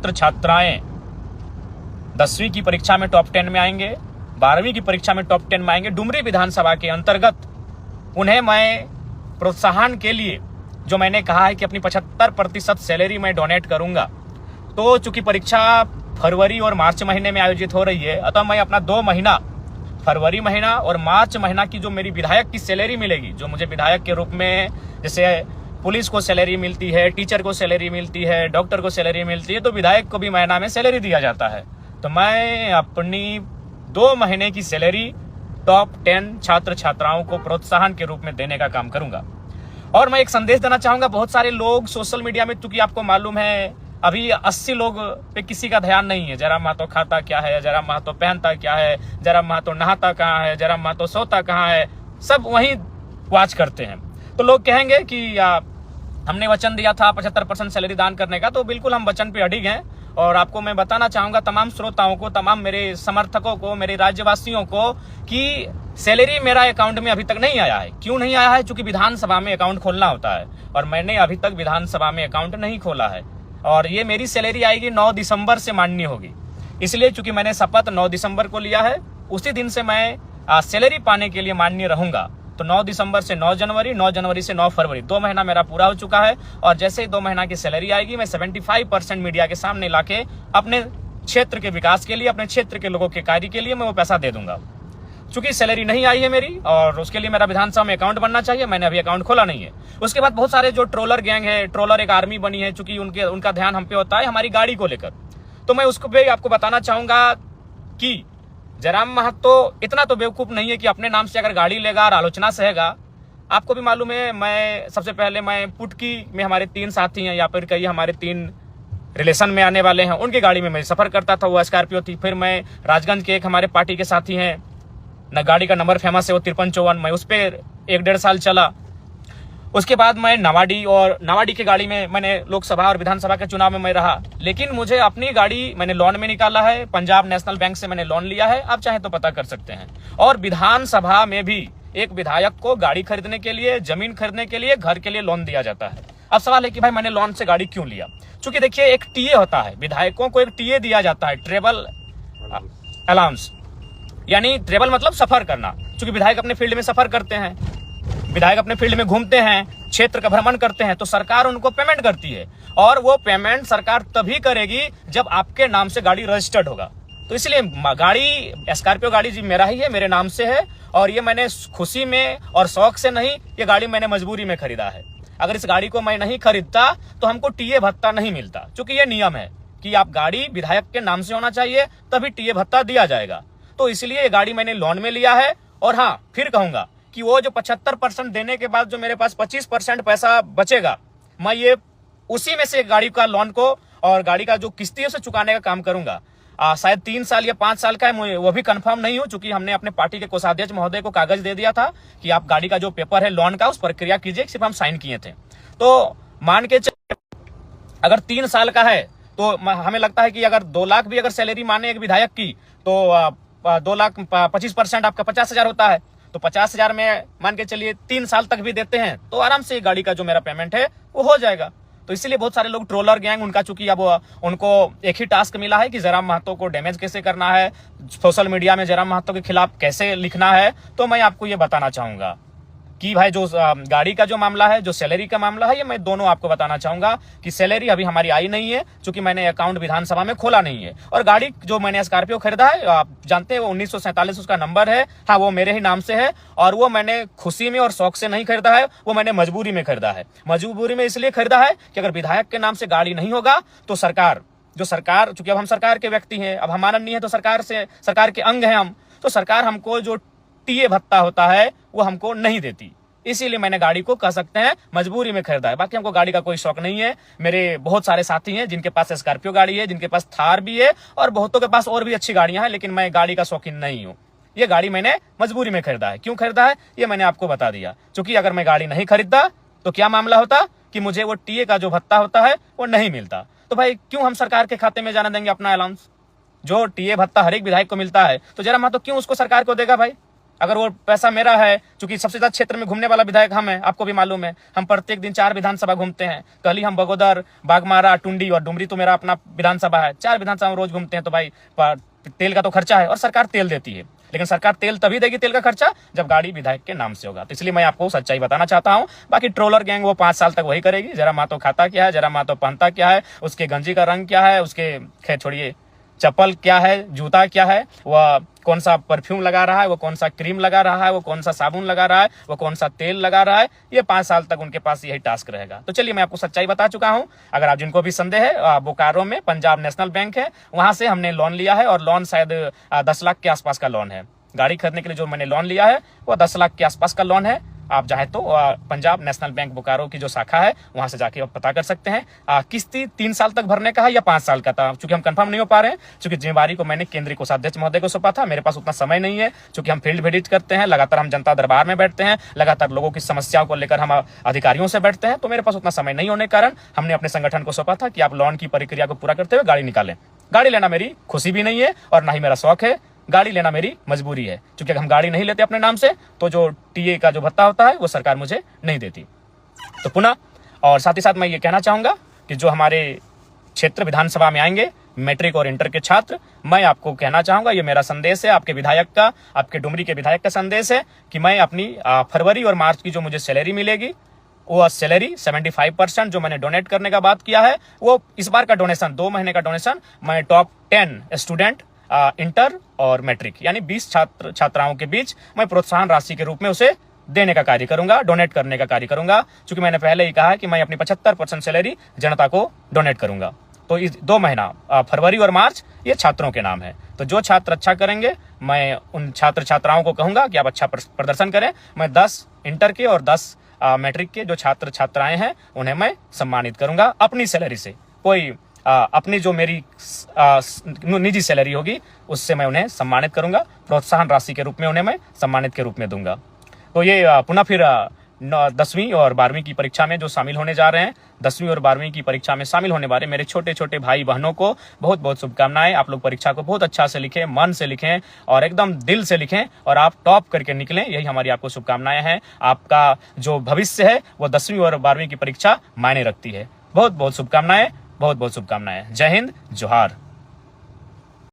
छात्र छात्राएं 10वीं की परीक्षा में टॉप 10 में आएंगे, 12वीं की परीक्षा में टॉप 10 में आएंगे। डुमरी विधानसभा के अंतर्गत उन्हें मैं प्रोत्साहन के लिए जो मैंने कहा है कि अपनी 75% सैलरी मैं डोनेट करूंगा, तो चूंकि परीक्षा फरवरी और मार्च महीने में आयोजित हो रही है, अतः मैं अपना 2 महीना, फरवरी महीना और मार्च महीना की जो मेरी विधायक की सैलरी मिलेगी, जो मुझे विधायक के रूप में जैसे पुलिस को सैलरी मिलती है, टीचर को सैलरी मिलती है, डॉक्टर को सैलरी मिलती है, तो विधायक को भी महीना में सैलरी दिया जाता है। तो मैं अपनी 2 महीने की सैलरी टॉप 10 छात्र छात्राओं को प्रोत्साहन के रूप में देने का काम करूंगा। और मैं एक संदेश देना चाहूंगा, बहुत सारे लोग सोशल मीडिया में, चूंकि आपको मालूम है अभी 80 लोग पे किसी का ध्यान नहीं है। जयराम महतो खाता क्या है, जयराम महतो पहनता क्या है, जयराम महतो नहाता कहाँ है, जयराम महतो सोता कहाँ है, सब वही वॉच करते हैं। तो लोग कहेंगे कि हमने वचन दिया था 75% सैलरी दान करने का, तो बिल्कुल हम वचन पे अडिग हैं। और आपको मैं बताना चाहूंगा, तमाम श्रोताओं को, तमाम मेरे समर्थकों को, मेरे राज्यवासियों को, कि सैलरी मेरा अकाउंट में अभी तक नहीं आया है। क्यों नहीं आया है? क्योंकि विधानसभा में अकाउंट खोलना होता है और मैंने अभी तक विधानसभा में अकाउंट नहीं खोला है। और ये मेरी सैलरी आएगी 9 दिसंबर से मान्य होगी, इसलिए चूंकि मैंने शपथ 9 दिसंबर को लिया है, उसी दिन से मैं सैलरी पाने के लिए मान्य रहूंगा। तो 9 दिसंबर से 9 जनवरी, 9 जनवरी से 9 फरवरी, 2 महीना मेरा पूरा हो चुका है। और जैसे ही 2 महीना की सैलरी आएगी, मैं 75% मीडिया के सामने लाके अपने क्षेत्र के विकास के लिए, अपने क्षेत्र के लोगों के कार्य के लिए मैं वो पैसा दे दूंगा। चूंकि सैलरी नहीं आई है मेरी, और उसके लिए मेरा विधानसभा में अकाउंट बनना चाहिए, मैंने अभी अकाउंट खोला नहीं है। उसके बाद बहुत सारे जो ट्रोलर गैंग है, ट्रोलर एक आर्मी बनी है, चूंकि उनका ध्यान हम पे होता है हमारी गाड़ी को लेकर। तो मैं उसको भी आपको बताना चाहूंगा कि जयराम महतो इतना तो बेवकूफ नहीं है कि अपने नाम से अगर गाड़ी लेगा और आलोचना सहेगा। आपको भी मालूम है, मैं सबसे पहले मैं पुटकी में हमारे 3 साथी हैं, या फिर कई हमारे 3 रिलेशन में आने वाले हैं, उनकी गाड़ी में मैं सफर करता था, वो स्कॉर्पियो थी। फिर मैं राजगंज के एक हमारे पार्टी के साथी हैं, न गाड़ी का नंबर फेमस है, वो 5354, मैं उस पर 1-1.5 साल चला। उसके बाद मैं नावाडी की गाड़ी में मैंने लोकसभा और विधानसभा के चुनाव में मैं रहा। लेकिन मुझे अपनी गाड़ी मैंने लोन में निकाला है, पंजाब नेशनल बैंक से मैंने लोन लिया है, आप चाहे तो पता कर सकते हैं। और विधानसभा में भी एक विधायक को गाड़ी खरीदने के लिए, जमीन खरीदने के लिए, घर के लिए लोन दिया जाता है। अब सवाल है कि भाई मैंने लोन से गाड़ी क्यों लिया? चूंकि देखिए, एक टीए होता है, विधायकों को एक टीए दिया जाता है, ट्रेवल अलाउंस, यानी ट्रेवल मतलब सफर करना। चूंकि विधायक अपने फील्ड में सफर करते हैं, विधायक अपने फील्ड में घूमते हैं, क्षेत्र का भ्रमण करते हैं, तो सरकार उनको पेमेंट करती है। और वो पेमेंट सरकार तभी करेगी जब आपके नाम से गाड़ी रजिस्टर्ड होगा। तो इसलिए गाड़ी, स्कॉर्पियो गाड़ी जी मेरा ही है, मेरे नाम से है। और ये मैंने खुशी में और शौक से नहीं, ये गाड़ी मैंने मजबूरी में खरीदा है। अगर इस गाड़ी को मैं नहीं खरीदता तो हमको टीए भत्ता नहीं मिलता। चूंकि ये नियम है कि आप गाड़ी विधायक के नाम से होना चाहिए, तभी टीए भत्ता दिया जाएगा। तो इसलिए ये गाड़ी मैंने लोन में लिया है। और हाँ, फिर कहूंगा कि वो जो 75% देने के बाद जो मेरे पास 25% पैसा बचेगा, मैं ये उसी में से गाड़ी का लोन को और गाड़ी का जो किस्तियों से चुकाने का काम करूंगा। शायद 3 साल या 5 साल का है, वो भी कंफर्म नहीं हो, चूंकि हमने अपने पार्टी के कोषाध्यक्ष महोदय को कागज दे दिया था कि आप गाड़ी का जो पेपर है लोन का, उस प्रक्रिया कीजिए, सिर्फ हम साइन किए थे। तो मान के अगर 3 साल का है तो हमें लगता है कि अगर 2 लाख भी अगर सैलरी माने एक विधायक की, तो 2 लाख 25% आपका 50,000 होता है। तो 50,000 में मान के चलिए 3 साल तक भी देते हैं, तो आराम से गाड़ी का जो मेरा पेमेंट है वो हो जाएगा। तो इसीलिए बहुत सारे लोग ट्रोलर गैंग, उनका चूंकि अब उनको एक ही टास्क मिला है कि जयराम महतो को डैमेज कैसे करना है, सोशल मीडिया में जयराम महतो के खिलाफ कैसे लिखना है। तो मैं आपको ये बताना चाहूंगा कि भाई जो गाड़ी का जो मामला है, जो सैलरी का मामला है, ये मैं दोनों आपको बताना चाहूंगा कि सैलरी अभी हमारी आई नहीं है, क्योंकि मैंने अकाउंट विधानसभा में खोला नहीं है। और गाड़ी जो मैंने स्कॉर्पियो खरीदा है, आप जानते हैं, वो 1947 उसका नंबर है। हाँ, वो मेरे ही नाम से है। और वो मैंने खुशी में और शौक से नहीं खरीदा है, वो मैंने मजबूरी में खरीदा है। मजबूरी में इसलिए खरीदा है कि अगर विधायक के नाम से गाड़ी नहीं होगा तो सरकार, चूंकि अब हम सरकार के व्यक्ति हैं, अब हमारा नहीं है तो सरकार के अंग हैं हम, तो सरकार हमको जो टीए भत्ता होता है वो हमको नहीं देती। इसीलिए मैंने गाड़ी को कह सकते हैं मजबूरी में खरीदा है। बाकी हमको गाड़ी का कोई शौक नहीं है। मेरे बहुत सारे साथी हैं जिनके पास स्कॉर्पियो गाड़ी है, जिनके पास थार भी है, और बहुतों के पास और भी अच्छी गाड़ियां हैं, लेकिन मैं गाड़ी का शौकीन नहीं हूँ। ये गाड़ी मैंने मजबूरी में खरीदा है। क्यों खरीदा है ये मैंने आपको बता दिया। क्योंकि अगर मैं गाड़ी नहीं खरीदता तो क्या मामला होता कि मुझे वो टीए का जो भत्ता होता है वो नहीं मिलता। तो भाई क्यों हम सरकार के खाते में जाने देंगे अपना अलाउंस? जो टीए भत्ता हर एक विधायक को मिलता है, तो जरा महतो क्यों उसको सरकार को देगा भाई? अगर वो पैसा मेरा है, चूंकि सबसे ज्यादा क्षेत्र में घूमने वाला विधायक हम है, आपको भी मालूम है, हम प्रत्येक दिन 4 विधानसभा घूमते हैं। कल ही हम बगोदर, बागमारा, टुंडी और डुमरी तो मेरा अपना विधानसभा है, 4 विधानसभा रोज घूमते हैं। तो भाई तेल का तो खर्चा है और सरकार तेल देती है, लेकिन सरकार तेल तभी देगी, तेल का खर्चा, जब गाड़ी विधायक के नाम से होगा। तो इसलिए मैं आपको सच्चाई बताना चाहता हूं। बाकी ट्रोलर गैंग वो 5 साल तक वही करेगी। जरा मातो खाता क्या है, जरा मातो पहनता क्या है, उसके गंजी का रंग क्या है, उसके खैर छोड़िए चप्पल क्या है, जूता क्या है, वह कौन सा परफ्यूम लगा रहा है, वो कौन सा क्रीम लगा रहा है, वो कौन सा साबुन लगा रहा है, वो कौन सा तेल लगा रहा है, ये 5 साल तक उनके पास यही टास्क रहेगा। तो चलिए मैं आपको सच्चाई बता चुका हूं। अगर आप जिनको भी संदेह है, बोकारो में पंजाब नेशनल बैंक है, वहां से हमने लोन लिया है और लोन शायद 10 लाख के आसपास का लोन है। गाड़ी खरीदने के लिए जो मैंने लोन लिया है वो 10 लाख के आसपास का लोन है। आप चाहे तो पंजाब नेशनल बैंक बोकारो की जो शाखा है वहां से जाके आप पता कर सकते हैं। किस्ती 3 साल तक भरने का है या 5 साल का था, चूंकि हम कंफर्म नहीं हो पा रहे हैं, चूंकि जिम्मेवारी को मैंने केंद्रीय कोषाध्यक्ष महोदय को सौंपा था। मेरे पास उतना समय नहीं है, चूंकि हम फील्ड विजिट करते हैं, लगातार हम जनता दरबार में बैठते हैं, लगातार लोगों की समस्याओं को लेकर हम अधिकारियों से बैठते हैं, तो मेरे पास उतना समय नहीं होने के कारण हमने अपने संगठन को सौंपा था कि आप लोन की प्रक्रिया को पूरा करते हुए गाड़ी निकालें। गाड़ी लेना मेरी खुशी भी नहीं है और ना ही मेरा शौक है, गाड़ी लेना मेरी मजबूरी है, क्योंकि अगर हम गाड़ी नहीं लेते अपने नाम से तो जो टीए का जो भत्ता होता है वो सरकार मुझे नहीं देती। तो पुनः और साथ ही साथ मैं ये कहना चाहूंगा कि जो हमारे क्षेत्र विधानसभा में आएंगे मैट्रिक और इंटर के छात्र, मैं आपको कहना चाहूंगा, ये मेरा संदेश है आपके विधायक का, आपके डुमरी के विधायक का संदेश है कि मैं अपनी फरवरी और मार्च की जो मुझे सैलरी मिलेगी, वो सैलरी 75% जो मैंने डोनेट करने का बात किया है, वो इस बार का डोनेशन 2 महीने का डोनेशन मैं टॉप 10 स्टूडेंट इंटर और मैट्रिक यानी 20 छात्र छात्राओं के बीच मैं प्रोत्साहन राशि के रूप में उसे देने का कार्य करूंगा, डोनेट करने का कार्य करूंगा। क्योंकि मैंने पहले ही कहा है कि मैं अपनी 75% सैलरी जनता को डोनेट करूंगा। तो इस 2 महीना फरवरी और मार्च ये छात्रों के नाम है। तो जो छात्र अच्छा करेंगे मैं उन छात्र छात्राओं को कहूंगा कि आप अच्छा प्रदर्शन करें। मैं 10 इंटर के और 10 मैट्रिक के जो छात्र छात्राएं हैं उन्हें मैं सम्मानित करूंगा अपनी सैलरी से। कोई अपनी जो मेरी निजी सैलरी होगी उससे मैं उन्हें सम्मानित करूंगा, प्रोत्साहन राशि के रूप में उन्हें मैं सम्मानित के रूप में दूंगा। तो ये पुनः फिर 10वीं और 12वीं की परीक्षा में जो शामिल होने जा रहे हैं, 10वीं और 12वीं की परीक्षा में शामिल होने वाले मेरे छोटे छोटे भाई बहनों को बहुत बहुत शुभकामनाएं। आप लोग परीक्षा को बहुत अच्छा से लिखें, मन से लिखें और एकदम दिल से लिखें और आप टॉप करके निकलें, यही हमारी आपको शुभकामनाएं हैं। आपका जो भविष्य है वो 10वीं और 12वीं की परीक्षा मायने रखती है। बहुत बहुत शुभकामनाएं, बहुत बहुत शुभकामनाएं। जय हिंद, जोहार।